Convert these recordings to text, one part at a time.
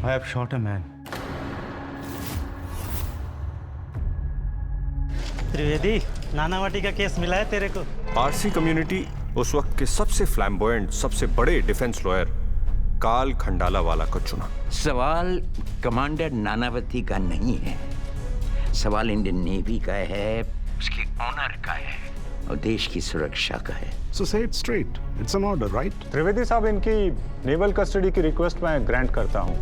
I have shot a man. Trivedi, Nanavati का case मिला है तेरे को? आरसी कम्युनिटी उस वक्त के सबसे फ्लैम्बोयेंट, सबसे बड़े डिफेंस लॉयर काल खंडाला वाला को चुना। सवाल कमांडर नानावती का नहीं है, सवाल इंडियन नेवी का है, उसके ऑनर का है और देश की सुरक्षा का है। So say it straight. It's an order, right? Trivedi साहब, इनकी नेवल कस्टडी की रिक्वेस्ट मैं ग्रांट करता हूं।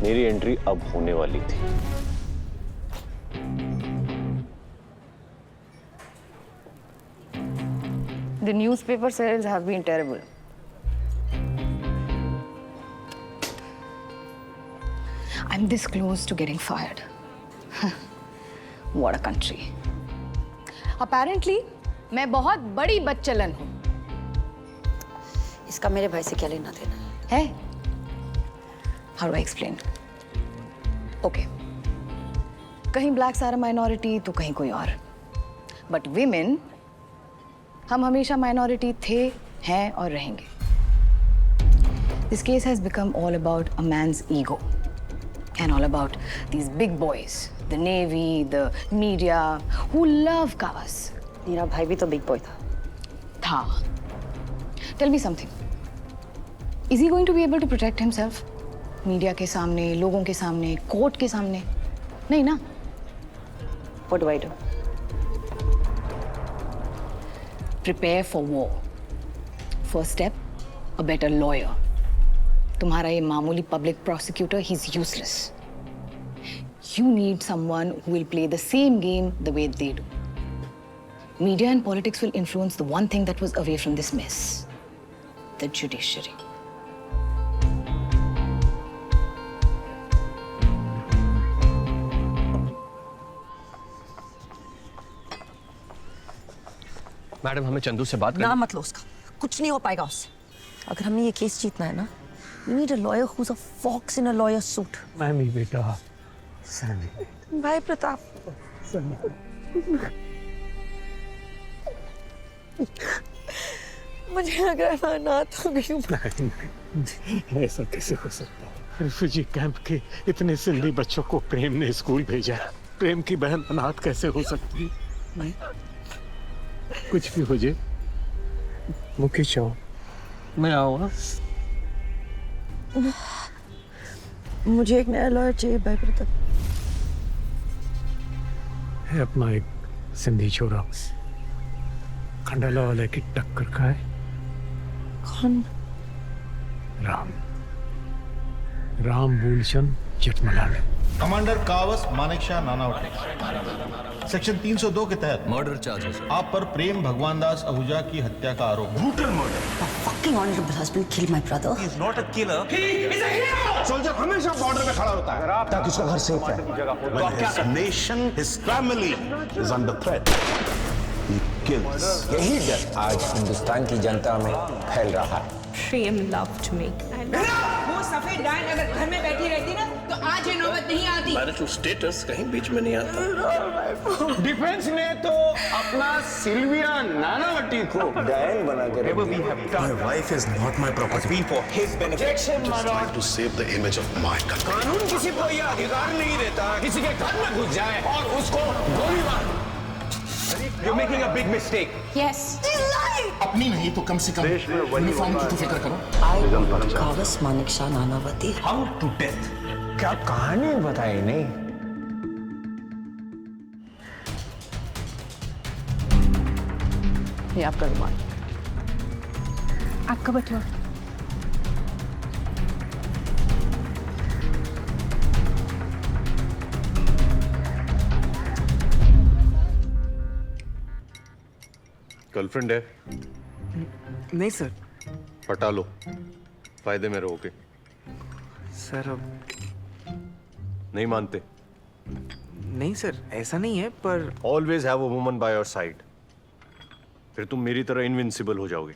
मेरी एंट्री अब होने वाली थी। The newspaper sales have been terrible. I'm this close to getting fired. What a country. Apparently, मैं बहुत बड़ी बच्चलन हूँ। इसका मेरे भाई से क्या लेना देना है? How do I explain? Okay. कहीं blacks are a minority तो कहीं कोई और. But women, हम हमेशा minority थे, हैं और रहेंगे. This case has become all about a man's ego and all about these big boys, the navy, the media, who love cows. मेरा भाई भी तो बिग बॉय था। Tell me something. Is he going to be able to protect himself? Media के सामने, लोगों के सामने, कोर्ट के सामने? नहीं ना? What do I do? Prepare for war. First step, a better lawyer. तुम्हारा ये मामूली public prosecutor, he's useless. You need someone who will play the same game the way they do. Media and politics will influence the one thing that was away from this mess, the judiciary. Madam, हमें चंदू से बात ना मत लो उसका, कुछ नहीं हो पाएगा उससे। अगर हमने ये केस जीतना है ना, we need a lawyer who's a fox in a lawyer's suit. मैमी बेटा, भाई प्रताप, मुझे लग रहा है मैं अनाथ हो गई हूँ। ऐसा कैसे हो सकता है? रिफ्यूजी कैंप के इतने सिंधी बच्चों को प्रेम ने स्कूल भेजा। प्रेम की बहन अनाथ कैसे हो सकती है? नहीं, कुछ भी हो जाए, मुकेश आओ, मैं आऊँगा। मुझे एक नया लॉयर चाहिए भाई प्रताप। है अपना एक सिंधी छोरा, खंडाला वाले की टक्कर का है। कौन? राम मूलचंद जेठमलानी। कमांडर कावस मानेकशा नानावटी, सेक्शन 302 के तहत मर्डर चार्जेस आप पर प्रेम भगवान दास आहूजा की हत्या का आरोप। Brutal murder. My fucking honorable husband killed my brother. He is not a killer. He is a hero. Soldier हमेशा बॉर्डर पे खड़ा होता है ताकि उसका घर सेफ रहे। When his nation, his family is under threat, he kills. यही डर आज हिंदुस्तान की जनता में फैल रहा है। Prem loved me. वो सफेद डायन अगर घर में बैठी रहती ना तो आज ये नौबत नहीं आती। मैरिटल स्टेटस कहीं बीच में नहीं आता। डिफेंस ने तो अपना सिल्विया नानावटी को डायन बना के रख दिया। My wife is not my property. Been for his benefit. Just trying to save the image of my country. कानून किसी को ये अधिकार नहीं देता किसी के घर में घुस जाए और उसको गोली मार। You're making a big mistake. Yes. अपनी नहीं तो कम से कम यूनिफॉर्म की तो फिक्र करो। I Kavas Manekshaw Nanavati. How to death? क्या कहानी बताई नहीं? ये आपका रुमाल। आपका बटुआ। गर्लफ्रेंड है? नहीं सर। हटा लो, फायदे में रहोगे। सर अब नहीं मानते? नहीं सर, ऐसा नहीं है, पर always have a woman by your side, फिर तुम मेरी तरह इनविंसिबल हो जाओगे।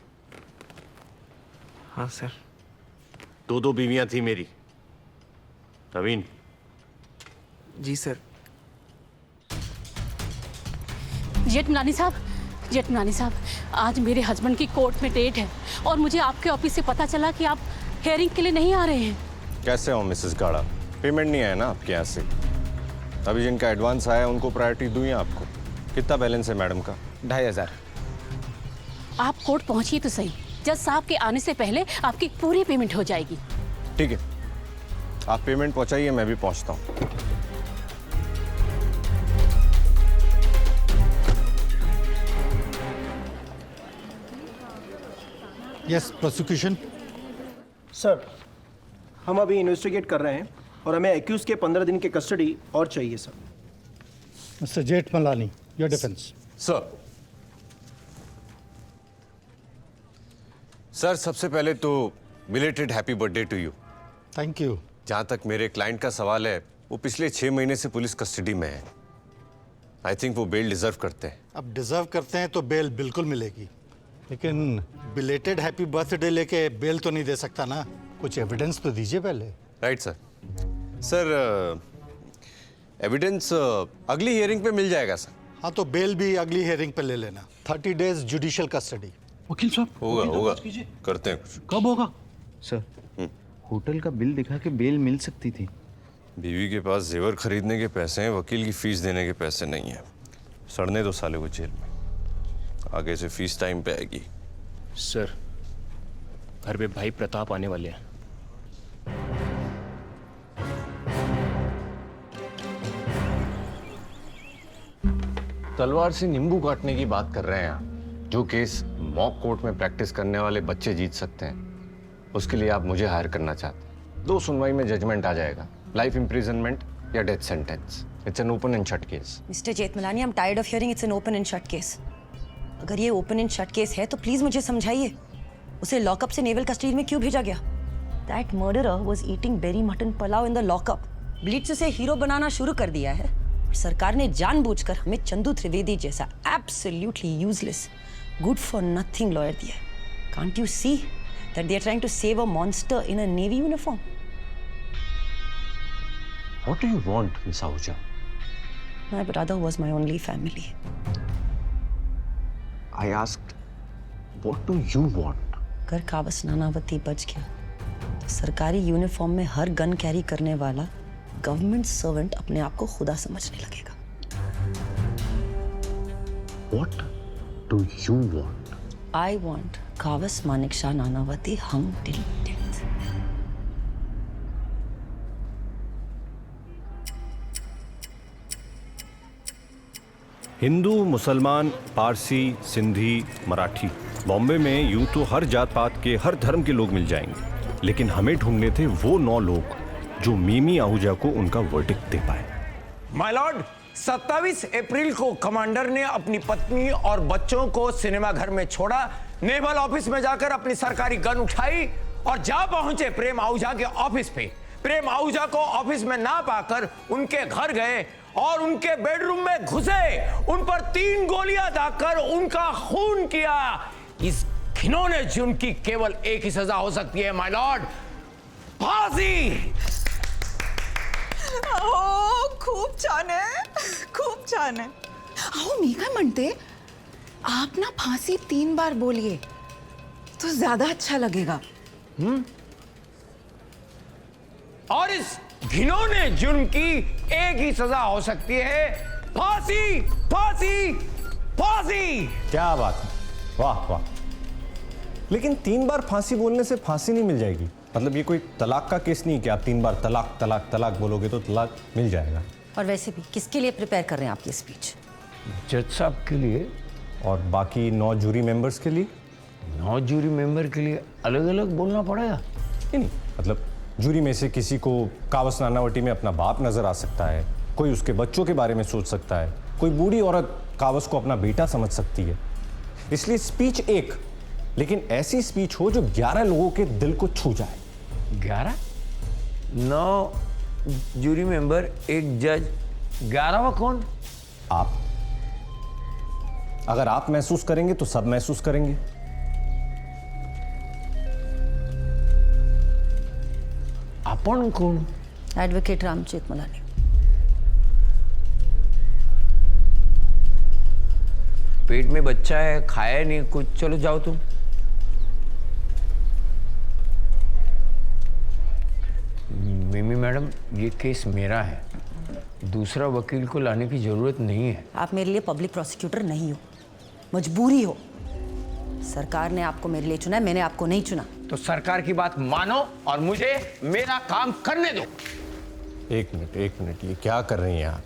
हाँ सर। दो बीवियां थी मेरी। नवीन। जी सर। जेठमलानी साहब, आज मेरे हस्बैंड की कोर्ट में डेट है और मुझे आपके ऑफिस से पता चला कि आप हेयरिंग के लिए नहीं आ रहे हैं। कैसे हो मिसेस गाड़ा? पेमेंट नहीं आया ना आपके यहाँ से? अभी जिनका एडवांस आया उनको प्रायोरिटी दूँ या आपको? कितना बैलेंस है मैडम का? 2500। आप कोर्ट पहुंचिए तो सही, जज साहब के आने से पहले आपकी पूरी पेमेंट हो जाएगी। ठीक है, आप पेमेंट पहुंचाइए, मैं भी पहुंचता हूँ। Yes prosecution. सर, हम अभी इन्वेस्टिगेट कर रहे हैं और हमें एक्यूज के 15 दिन की कस्टडी और चाहिए sir. Mister Jethmalani, your defence. Sir सबसे पहले तो belated happy birthday to you. Thank you. जहाँ तक मेरे क्लाइंट का सवाल है, वो पिछले 6 महीने से पुलिस कस्टडी में है। आई थिंक वो बेल डिजर्व करते हैं। अब डिजर्व करते हैं तो बेल बिल्कुल मिलेगी, लेकिन बिलेटेड हैप्पी बर्थडे लेके बेल तो नहीं दे सकता ना। कुछ एविडेंस तो दीजिए पहले। Right sir. सर एविडेंस अगली हियरिंग पे मिल जाएगा सर। हाँ, तो बेल भी अगली हियरिंग पे ले लेना। 30 डेज जुडिशियल कस्टडी। वकील साहब, होगा करते हैं कुछ। कब होगा? सर, होटल का बिल दिखा के बेल मिल सकती थी। बीवी के पास जेवर खरीदने के पैसे हैं, वकील की फीस देने के पैसे नहीं है। सड़ने दो साले को जेल में, आगे से फीस टाइम पे आएगी। सर, घर पे भाई प्रताप आने वाले हैं। तलवार से नींबू काटने की बात कर रहे हैं आप। जो केस मॉक कोर्ट में प्रैक्टिस करने वाले बच्चे जीत सकते हैं, उसके लिए आप मुझे हायर करना चाहते हैं। 2 सुनवाई में जजमेंट आ जाएगा, लाइफ इम्प्रिजनमेंट या death sentence. It's an open and shut case. Mister Jethmalani, I am tired of hearing it's an open and shut case. अगर ये ओपन एंड शट केस है तो प्लीज मुझे समझाइए, उसे लॉकअप से नेवल कस्टडी में क्यों भेजा गया? That murderer was eating very mutton pulao in the lockup. Blitz से हीरो बनाना शुरू कर दिया है। सरकार ने जानबूझकर हमें चंदू त्रिवेदी जैसा absolutely useless, good for nothing lawyer दिया। Can't you see that they are trying to save a monster in a navy uniform? What do you want, Miss Ahuja? My brother was my only family. I asked, what do you want? अगर कावस नानावती बच गया तो सरकारी uniform में हर gun carry करने वाला government servant अपने आप को खुदा समझने लगेगा। What do you want? I want Kavas Manekshaw Nanavati hung till death. Hindu, मुसलमान, पारसी, सिंधी, मराठी, बॉम्बे में यूं तो हर जात पात के, हर धर्म के लोग मिल जाएंगे, लेकिन हमें ढूंढने थे वो 9 लोग जो मिमी आहूजा को उनका वर्डिक्ट दे पाए। माय लॉर्ड, 27 अप्रैल को कमांडर ने अपनी पत्नी और बच्चों को सिनेमा घर में छोड़ा, नेवल ऑफिस में जाकर अपनी सरकारी गन उठाई और जा पहुंचे प्रेम आहूजा के ऑफिस पे। प्रेम आहूजा को ऑफिस में ना पाकर उनके घर गए और उनके बेडरूम में घुसे, उन पर 3 गोलियां दागकर उनका खून किया। इस घिनौने जुर्म की केवल एक ही सजा हो सकती है माय लॉर्ड, फांसी। खूप छान आहे, खूप छान आहे। अहो मी काय म्हणते, आप ना फांसी 3 बार बोलिए तो ज्यादा अच्छा लगेगा। और इस घिनौने जुर्म की एक ही सजा हो सकती है, फांसी, फांसी, फांसी। क्या बात है, वाह वाह। लेकिन 3 बार फांसी बोलने से फांसी नहीं मिल जाएगी। मतलब ये कोई तलाक का केस नहीं कि आप 3 बार तलाक तलाक तलाक बोलोगे तो तलाक मिल जाएगा। और वैसे भी किसके लिए प्रिपेयर कर रहे हैं आप ये स्पीच? जज साहब के लिए और बाकी 9 जूरी मेंबर्स के लिए। 9 जूरी मेंबर के लिए अलग अलग बोलना पड़ेगा? नहीं, मतलब जूरी में से किसी को कावस नानावटी में अपना बाप नजर आ सकता है, कोई उसके बच्चों के बारे में सोच सकता है, कोई बूढ़ी औरत कावस को अपना बेटा समझ सकती है। इसलिए स्पीच एक, लेकिन ऐसी स्पीच हो जो 11 लोगों के दिल को छू जाए। 11? 9 जूरी मेंबर, 1 जज, 11वां कौन? आप। अगर आप महसूस करेंगे तो सब महसूस करेंगे। अपन कौन? एडवोकेट राम जेठमलानी। पेट में बच्चा है, खाया नहीं कुछ, चलो जाओ तुम। मैडम, ये केस मेरा है, दूसरा वकील को लाने की जरूरत नहीं है। आप मेरे लिए पब्लिक प्रोसिक्यूटर नहीं हो, मजबूरी हो। सरकार ने आपको मेरे लिए चुना है, मैंने आपको नहीं चुना। तो सरकार की बात मानो और मुझे मेरा काम करने दो। एक मिनट, ये क्या कर रही हैं आप?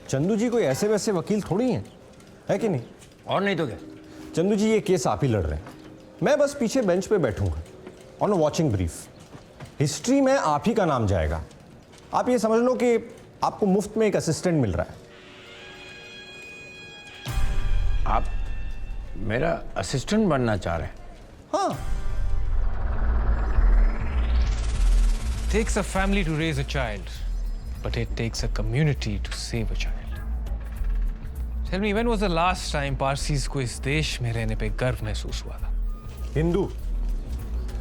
चंदू जी कोई ऐसे वैसे वकील थोड़ी हैं, है कि नहीं? और नहीं तो क्या? चंदू जी, ये केस आप ही लड़ रहे हैं, मैं बस पीछे बेंच पे बैठूंगा on a watching brief. History में आप ही का नाम जाएगा। आप ये समझ लो कि आपको मुफ्त में एक असिस्टेंट मिल रहा है। आप मेरा असिस्टेंट बनना चाह रहे हैं? हाँ। Takes a family to raise a child, but it takes a community to save a child. Tell me, when was the last time Parsis को इस देश में रहने पे गर्व महसूस हुआ था? हिंदू,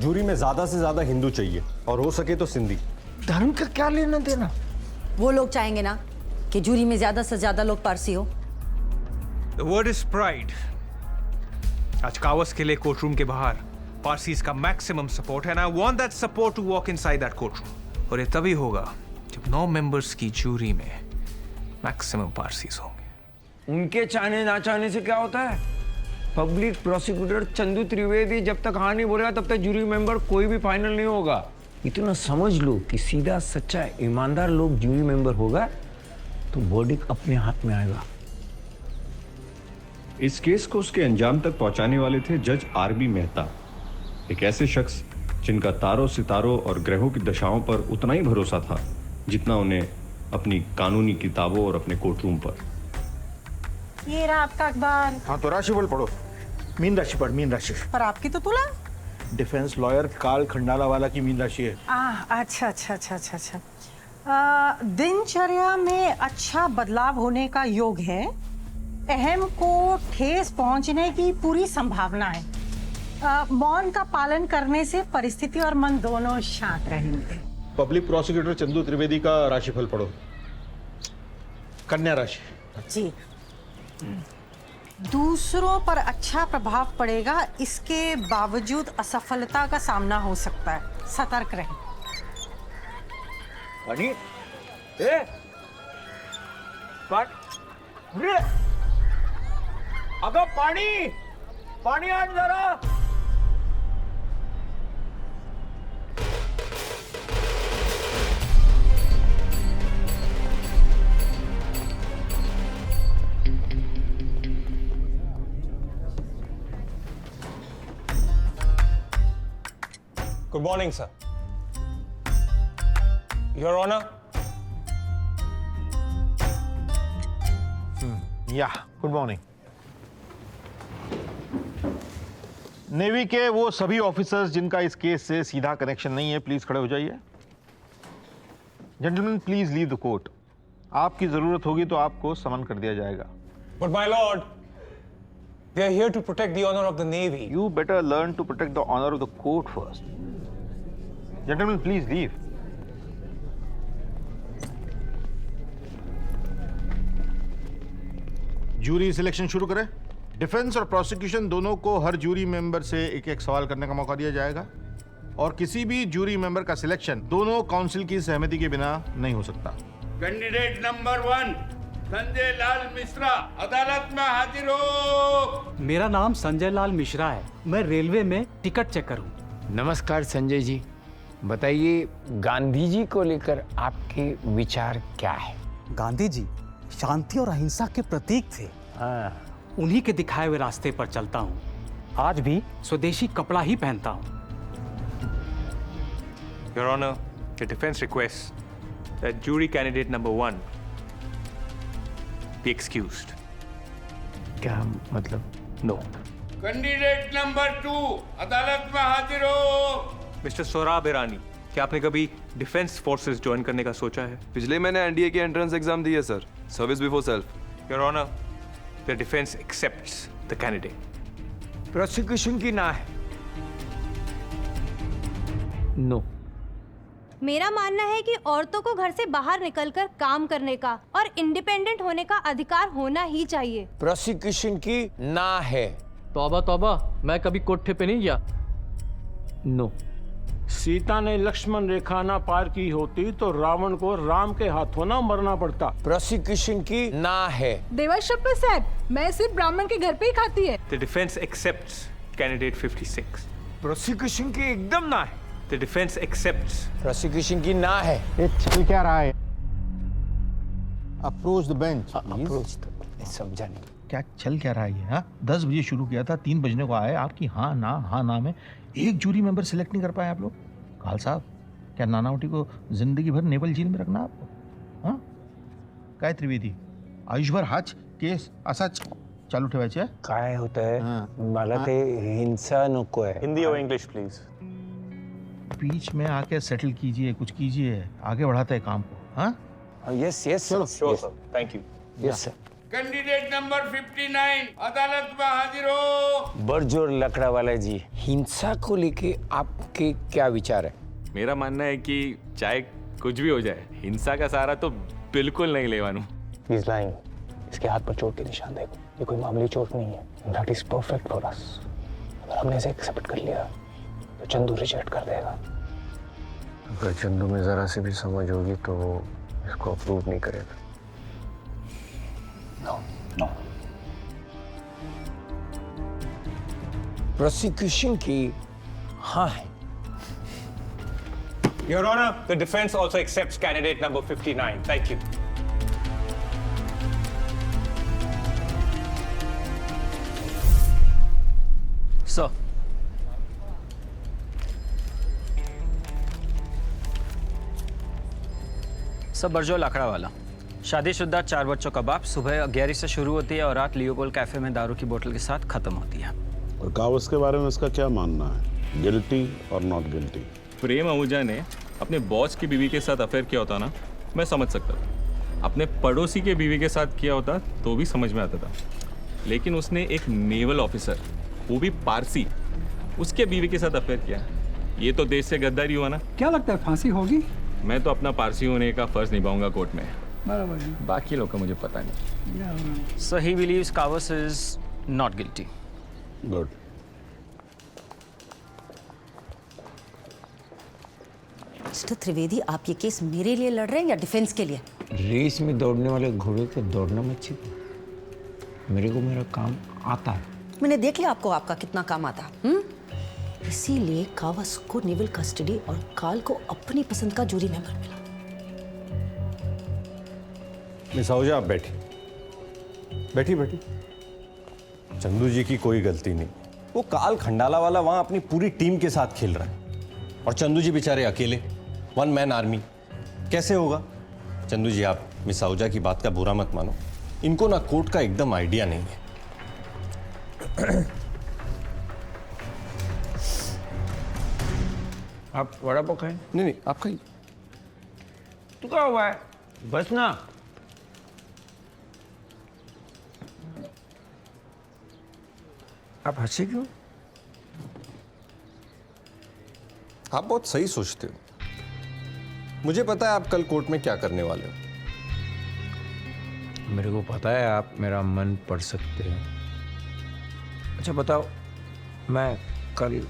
जूरी में ज्यादा से ज्यादा हिंदू चाहिए और हो सके तो सिंधी। धर्म का क्या लेना देना? वो लोग चाहेंगे ना कि जूरी में ज्यादा से ज्यादा लोग पारसी हो। The word is pride. आज कावस के लिए कोर्टरूम के बाहर पारसीज का मैक्सिमम सपोर्ट है, and I want that support to walk inside that courtroom. और ये तभी होगा जब 9 मेंबर्स की जूरी में मैक्सिमम पारसीज होंगे। उनके चाहने ना चाहने से क्या होता है? पब्लिक प्रोसिक्यूटर चंदू त्रिवेदी जब तक हाँ नहीं बोलेगा तब तक जूरी मेंबर कोई भी फाइनल नहीं होगा। इतना समझ लो कि सीधा सच्चा ईमानदार लोग जूरी मेंबर होगा तो वर्डिक्ट अपने हाथ में आएगा। इस केस को उसके अंजाम तक पहुंचाने वाले थे जज आर.बी. मेहता, एक ऐसे शख्स जिनका तारों सितारों और ग्रहों की दशाओं पर उतना ही भरोसा था जितना उन्हें अपनी कानूनी किताबों और अपने कोर्टरूम पर। ये रहा आपका अखबार। हाँ तो राशिफल पढ़ो। मीन राशि पढ़, मीन राशि। पर आपकी तो तुला। डिफेंस लॉयर काल खंडाला वाला की मीन राशि है। अच्छा। दिनचर्या में अच्छा बदलाव होने का योग है। अहम को ठेस पहुंचने की पूरी संभावना है। मौन का पालन करने से परिस्थिति और मन दोनों शांत रहेंगे। पब्लिक प्रोसिक्यूटर चंदू त्रिवेदी का राशिफल पढ़ो। कन्या राशि। जी। दूसरों पर अच्छा प्रभाव पड़ेगा, इसके बावजूद असफलता का सामना हो सकता है, सतर्क रहें। पानी? अगर पानी आ जरा। Good morning, sir. Your Honor. Yeah, good morning. Navy के वो सभी ऑफिसर्स जिनका इस केस से सीधा कनेक्शन नहीं है, प्लीज खड़े हो जाइए। Gentleman, please leave the court. आपकी जरूरत होगी तो आपको समन कर दिया जाएगा। But my lord, we are here to protect the honor of the Navy. You better learn to protect the honor of the court first. Gentlemen, please leave. Jury selection शुरू करें। डिफेंस और प्रोसिक्यूशन दोनों को हर jury member से एक एक सवाल करने का मौका दिया जाएगा और किसी भी जूरी मेंबर का सिलेक्शन दोनों काउंसिल की सहमति के बिना नहीं हो सकता। कैंडिडेट नंबर 1 संजय लाल मिश्रा, अदालत में हाजिर हो। मेरा नाम संजय लाल मिश्रा है, मैं रेलवे में टिकट चेकर हूँ। नमस्कार संजय जी, बताइए गांधी जी को लेकर आपके विचार क्या है? गांधी जी शांति और अहिंसा के प्रतीक थे। उन्हीं के दिखाए हुए रास्ते पर चलता हूँ। आज भी स्वदेशी कपड़ा ही पहनता हूँ। Your Honor, the defense requests that jury candidate number 1 be excused. क्या मतलब? No. कैंडिडेट नंबर 2 अदालत में हाजिर हो। मिस्टर सोराब ईरानी, क्या आपने कभी डिफेंस फोर्सेस ज्वाइन करने का सोचा है? पिछले महीने एनडीए की एंट्रेंस एग्जाम दी है sir, service before self. Your Honor, the defense accepts the candidate. Prosecution की ना है। नो। मेरा मानना है कि औरतों को घर से बाहर निकलकर काम करने का और इंडिपेंडेंट होने का अधिकार होना ही चाहिए। प्रोसिक्यूशन की ना है। तौबा तौबा, मैं कभी कोठे पे नहीं गया। नो। सीता ने लक्ष्मण रेखा ना पार की होती तो रावण को राम के हाथों ना मरना पड़ता। प्रोसिक्यूशन की ना है। देवाशप्पा साहब, मैं सिर्फ ब्राह्मण के घर पे ही खाती है। The defense accepts candidate 56. Prosecution की एकदम ना है। The defense accepts. प्रोसिक्यूशन की ना है। ये चल क्या रहा है? Approach the bench. समझा नहीं क्या चल क्या रहा है ये? हाँ, 10 बजे शुरू किया था, 3 बजने को आए। आपकी हाँ ना में एक जूरी मेंबर सिलेक्ट नहीं कर पाए आप लोग। काल साहब, क्या नानावटी को जिंदगी भर नेवल जेल में रखना आपको? हाँ, काय त्रिवेदी, आयुष्भर हाच केस असाच चालू ठेवायचे? काय होतंय मला ते हिंसा नको आहे। हिंदी और इंग्लिश प्लीज। बीच में आके सेटल कीजिए, कुछ कीजिए, आगे बढ़ाते हैं काम को। हाँ, यस यस चलो sure sir, thank you. Yes sir. Candidate number 59 अदालत में हाजिर हो। बरजोर लकड़ा वाला जी, हिंसा को लेके आपके क्या विचार है? मेरा मानना है कि चाहे कुछ भी हो जाए, हिंसा का सहारा तो बिल्कुल नहीं लेवानू। He's lying. इसके हाथ पर चोट के निशान देखो, ये कोई मामूली चोट नहीं है। That is perfect for us. अगर हमने इसे एक्सेप्ट कर लिया तो चंदू रिजेक्ट कर देगा। अगर चंदू में जरा सी भी समझ होगी तो वो इसको अप्रूव नहीं करेगा। No. प्रोसिक्यूशन की हाँ है। Your Honor, the defense also accepts candidate number 59. Thank you. Sir. सब बरजो लाखड़ा वाला, शादीशुदा 4 बच्चों का बाप। सुबह 11 से शुरू होती है और रात लियोपोल कैफे में दारू की बोतल के साथ खत्म होती है। और कावस के बारे में इसका क्या मानना है? गिल्टी और नॉट गिल्टी? प्रेम आहूजा ने अपने बॉस की बीवी के साथ अफेयर किया होता ना, मैं समझ सकता था। अपने पड़ोसी के बीवी के साथ किया होता तो भी समझ में आता था। लेकिन उसने एक नेवल ऑफिसर, वो भी पारसी, उसके बीवी के साथ अफेयर किया। ये तो देश से गद्दारी हुआ ना। क्या लगता है फांसी होगी? मैं तो अपना पारसी होने का फर्ज निभाऊंगा कोर्ट में। बराबर है। बाकी लोग का मुझे पता नहीं। So he believes Kavas is not guilty. Good. Mister Trivedi, आप ये केस मेरे लिए लड़ रहे हैं या डिफेंस के लिए? रेस में दौड़ने वाले घोड़े को दौड़ना मत सीखो। मेरे को मेरा काम आता है। मैंने देख लिया आपको आपका कितना काम आता है। इसीलिए कावस को नेवल कस्टडी और काल को अपनी पसंद का जूरी मेंबर मिला। मिस आहूजा, आप बैठी। चंदू जी की कोई गलती नहीं। वो काल खंडाला वाला वहां अपनी पूरी टीम के साथ खेल रहा है और चंदू जी बेचारे अकेले, 1 मैन आर्मी। कैसे होगा? चंदू जी, आप मिस आहूजा की बात का बुरा मत मानो। इनको ना कोर्ट का एकदम आइडिया नहीं है। आप वड़ा पाव खाएं? नहीं, आप खाइए। तू क्या हुआ है? बस ना। आप हंसे क्यों? आप बहुत सही सोचते हो। मुझे पता है आप कल कोर्ट में क्या करने वाले हो। मेरे को पता है आप मेरा मन पढ़ सकते हैं। अच्छा बताओ, मैं कल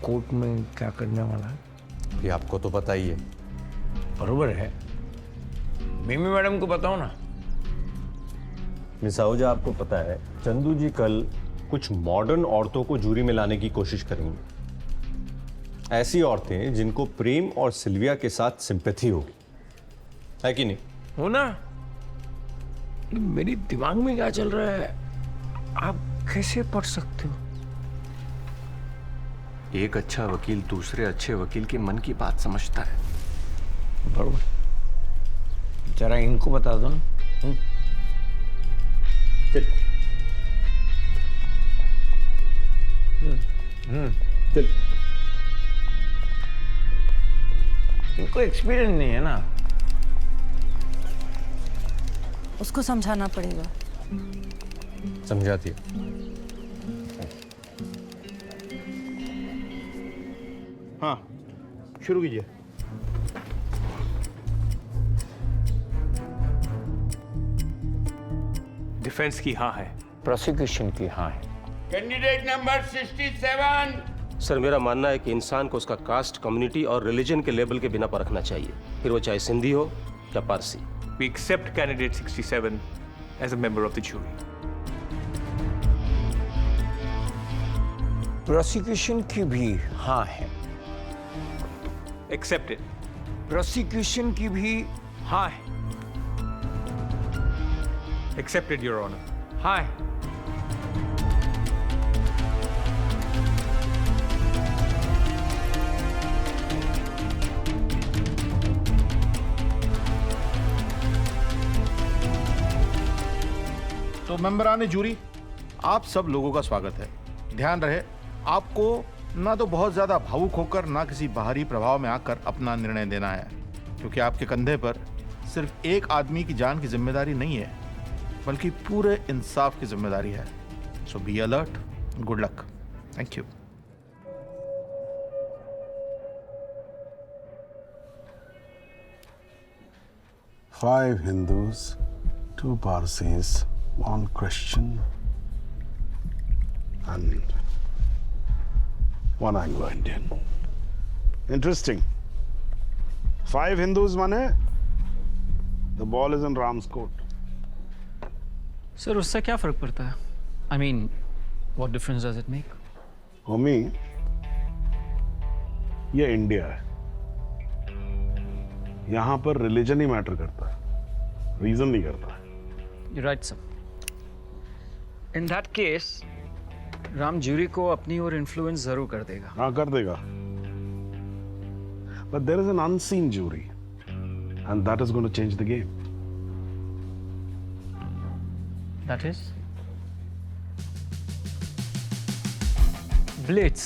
कोर्ट में क्या करने वाला है? ये आपको तो पता ही है। बरोबर है। मिमी मैडम को बताओ ना। मिस आहूजा, आपको पता है चंदू जी कल कुछ मॉडर्न औरतों को जूरी में लाने की कोशिश करेंगे। ऐसी औरतें जिनको प्रेम और सिल्विया के साथ सिंपैथी होगी, है कि नहीं? हो ना। मेरी दिमाग में क्या चल रहा है आप कैसे पढ़ सकते हो? एक अच्छा वकील दूसरे अच्छे वकील के मन की बात समझता है। बरोबर। जरा इनको बता दो ना। चल। चल। इनको एक्सपीरियंस नहीं है ना। उसको समझाना पड़ेगा। समझाती है। हाँ, शुरू कीजिए। डिफेंस की हाँ है। प्रोसिक्यूशन की हाँ है। कैंडिडेट नंबर 67 सर मेरा मानना है कि इंसान को उसका कास्ट, कम्युनिटी और रिलीजन के लेबल के बिना परखना चाहिए, फिर वो चाहे सिंधी हो या Parsi. We accept candidate 67 as a member of the jury. Prosecution की भी हाँ है। Accepted. प्रोसिक्यूशन की भी हाँ है। Accepted, Your Honor. हाँ है। तो मेंबरान जूरी, आप सब लोगों का स्वागत है। ध्यान रहे, आपको ना तो बहुत ज्यादा भावुक होकर ना किसी बाहरी प्रभाव में आकर अपना निर्णय देना है, क्योंकि आपके कंधे पर सिर्फ एक आदमी की जान की जिम्मेदारी नहीं है, बल्कि पूरे इंसाफ की जिम्मेदारी है। So be alert, good luck, thank you. Five Hindus, 2 Parsis, 1 Christian, and 1 Anglo-Indian. Interesting. 5 Hindus माने the ball is in Ram's court. Sir उससे क्या फर्क पड़ता है? I mean, what difference does it make? Homi, ये इंडिया है। यहाँ पर रिलीजन ही मैटर करता है, रीजन नहीं करता है। You're right, sir. In that case, Ram jury को अपनी ओर इन्फ्लुएंस जरूर कर देगा। हाँ कर देगा। But there is an unseen jury, and that is going to change the game. That is? Blitz.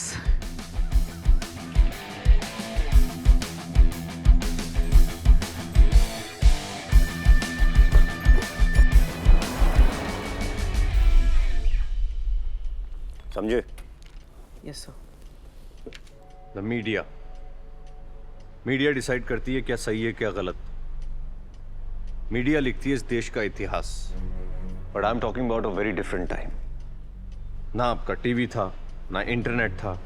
समझे? Yes sir. The media decide करती है क्या सही है क्या गलत। मीडिया लिखती है इस देश का इतिहास, but I am talking about a very different time. ना आपका टीवी था, ना इंटरनेट था,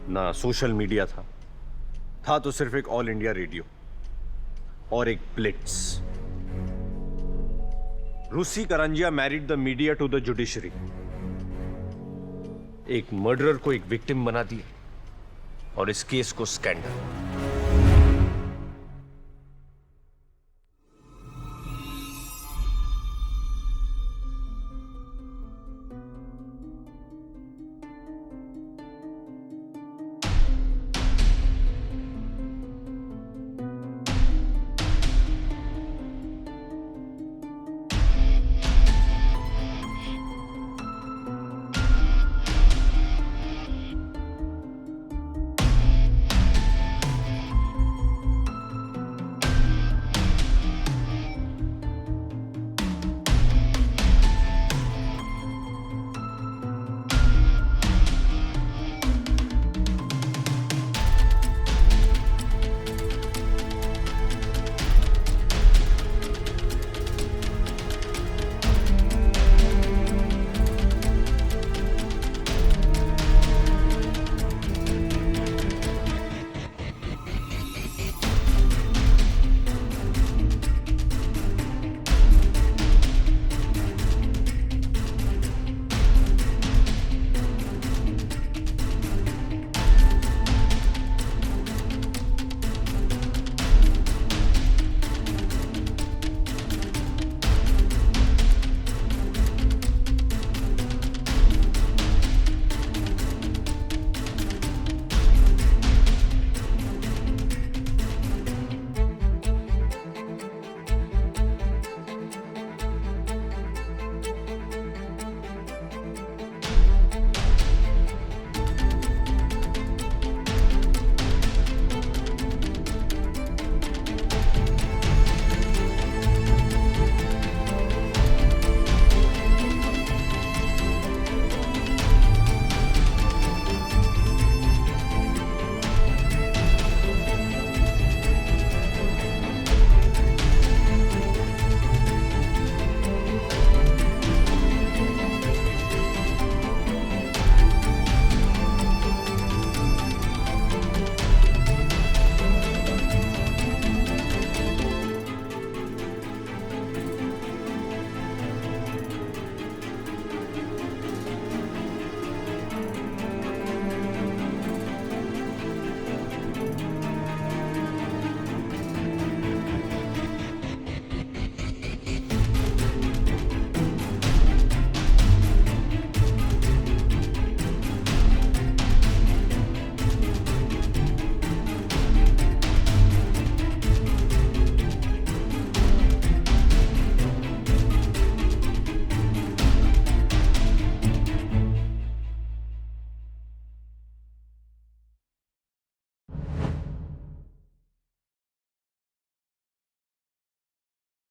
ना सोशल मीडिया था तो सिर्फ एक ऑल इंडिया रेडियो और एक Blitz. Russi Karanjia married the media to the judiciary. एक मर्डरर को एक विक्टिम बना दिया और इस केस को स्कैंडल।